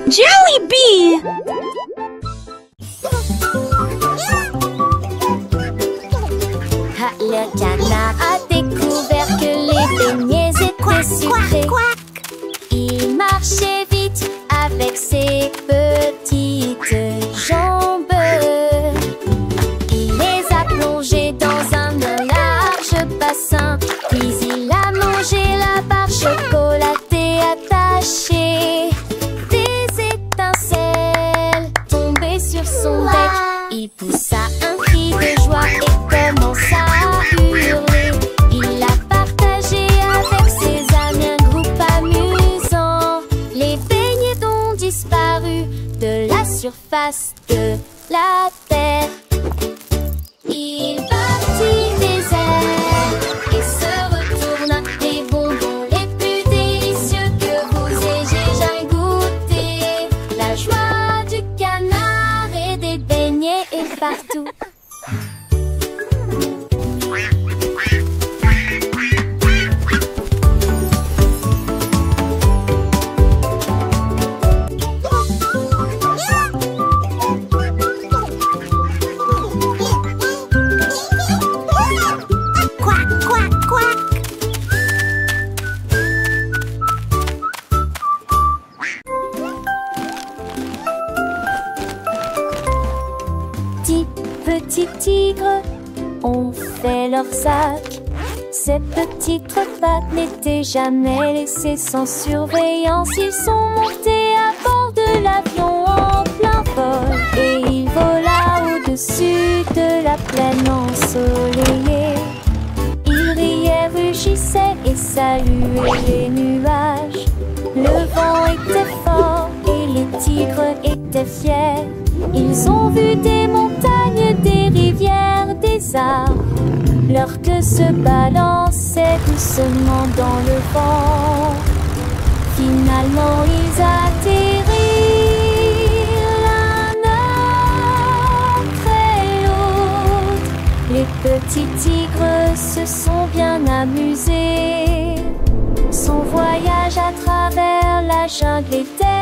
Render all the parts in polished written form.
Jollibee! Le canard a découvert que les beignets étaient sucrés. Il marchait vite avec ses petites jambes. Il les a plongés dans un large bassin. Puis il a mangé la barre chocolatée attachée. Des étincelles tombaient sur son bec. Il poussa un cri de joie et commença à hurler. Il l'a partagé avec ses amis, un groupe amusant. Les beignets ont disparu de la surface de la terre. Il battit des ailes et se retourna. Les bonbons les plus délicieux que vous ayez jamais goûté. La joie du canard et des beignets est partout. Petits tigres ont fait leur sac. Ces petites pattes n'étaient jamais laissées sans surveillance. Ils sont montés à bord de l'avion en plein vol. Et il vola au-dessus de la plaine ensoleillée. Il riait, rugissait et saluait les nuages. Le vent était fort et les tigres étaient fiers. Ils ont vu des montagnes, des rivières, des arbres. Leur queue se balançait doucement dans le vent. Finalement, ils atterrirent l'un après l'autre. Les petits tigres se sont bien amusés. Son voyage à travers la jungle est terminé.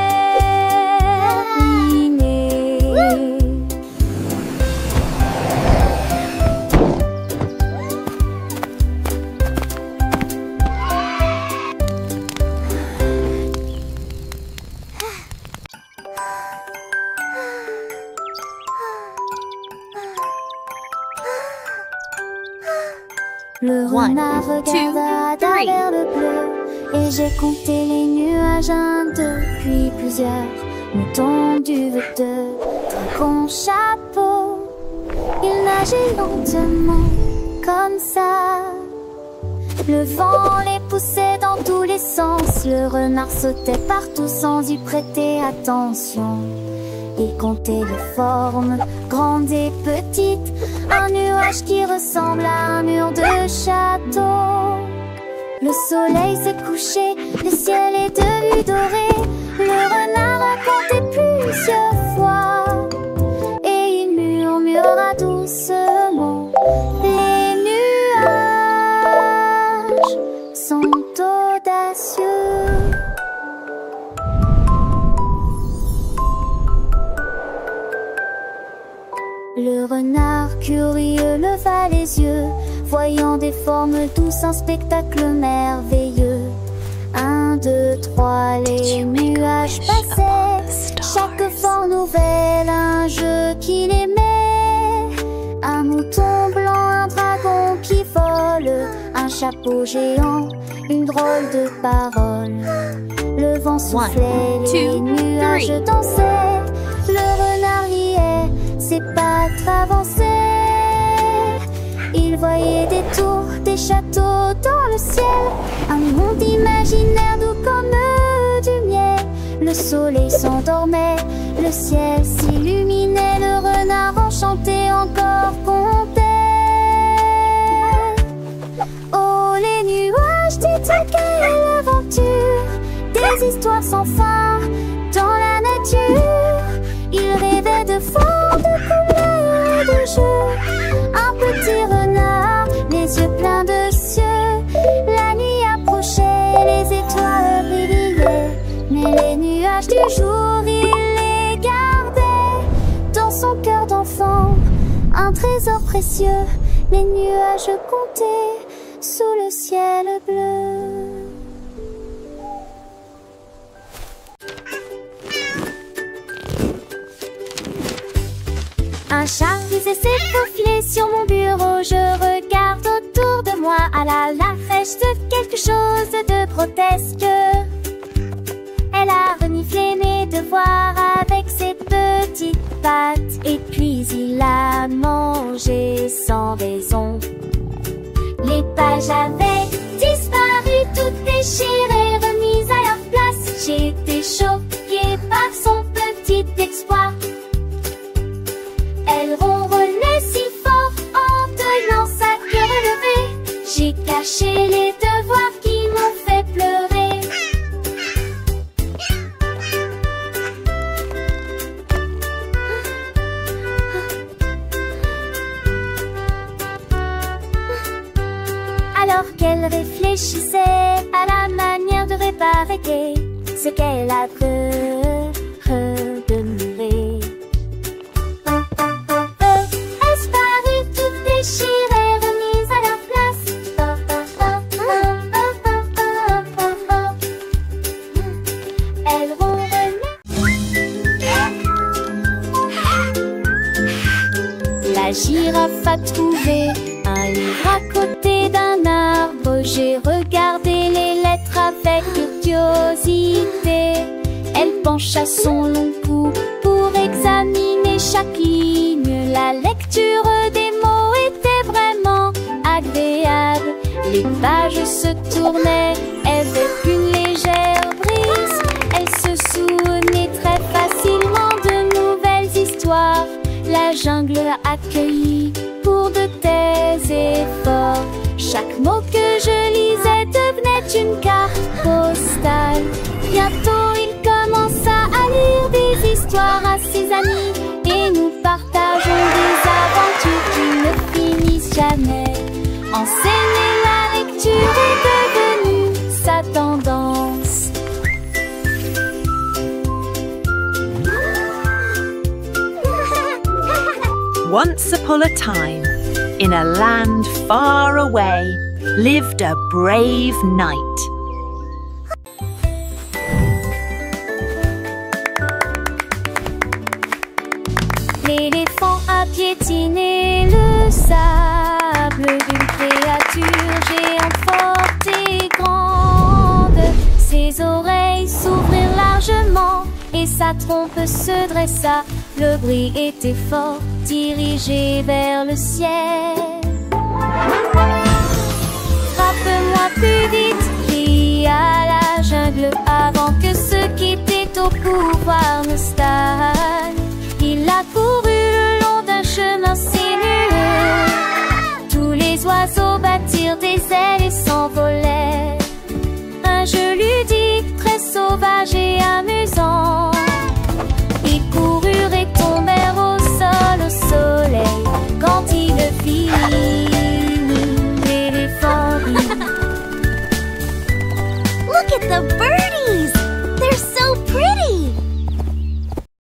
Le renard regarda à travers le bleu. Et j'ai compté les nuages, 1, 2, puis plusieurs moutons duveteux, dragons, chapeau. Il nageait lentement, comme ça. Le vent les poussait dans tous les sens. Le renard sautait partout sans y prêter attention. Il comptait les formes, grandes et petites. Un nuage qui ressemble à un mur de château. Le soleil s'est couché, le ciel est devenu doré. Le renard a compté plusieurs fois. Et il murmura doucement: les nuages sont audacieux. Le renard curieux leva les yeux, voyant des formes douces, un spectacle merveilleux. 1, 2, 3, les nuages passaient, chaque forme nouvelle, un jeu qu'il aimait. Un mouton blanc, un dragon qui vole, un chapeau géant, une drôle de parole. Le vent soufflait, les nuages dansaient, le renard riait, ses pattes avançaient. Il voyait des tours, des châteaux dans le ciel, un monde imaginaire doux comme du miel. Le soleil s'endormait, le ciel s'illuminait, le renard enchanté encore comptait. Oh les nuages, dites quelle aventure, des histoires sans fin dans la nature. Il rêvait de formes, de couleurs et de jeux. Un petit renard, les yeux pleins de cieux. La nuit approchait, les étoiles brillaient, mais les nuages nuages du jour, il les gardait dans son cœur d'enfant. Un trésor précieux, les nuages comptaient sous le ciel bleu. Un chat disait s'est faufilé sur mon bureau. Je regarde autour de moi, ah là là, fraîche de quelque chose de grotesque. Elle a reniflé mes devoirs avec ses petites pattes, et puis il a mangé sans raison. Les pages avaient disparu, toutes déchirées, remises à leur place. J'étais choquée par son petit exploit. Elle ronronnait si fort en tenant sa queue relevée. J'ai caché les devoirs qui m'ont fait pleurer. Alors qu'elle réfléchissait à la manière de réparer ce qu'elle a redemuré. Déchirées, remises à leur place. Elles ronronnait. La girafe a trouvé un livre à côté d'un arbre. J'ai regardé les lettres avec curiosité. Elle pencha son long cou pour examiner chaque ligne. La lecture des mots était vraiment agréable. Les pages se tournaient avec une légère brise. Elle se souvenait très facilement de nouvelles histoires. La jungle a accueilli pour de tels efforts. Chaque mot que je lisais devenait une carte postale. Bientôt il commença à lire des histoires à ses amis, et nous partageons des aventures qui ne finissent jamais. Enseigner la lecture est devenue sa tendance. Once upon a time, in a land far away, lived a brave knight. L'éléphant a piétiné le sable d'une créature géante forte et grande. Ses oreilles s'ouvrirent largement et sa trompe se dressa. Le bruit était fort, dirigé vers le ciel. Frappe-moi plus vite, cria la jungle, avant que ceux qui étaient au pouvoir ne stagnent. Il a couru le long d'un chemin si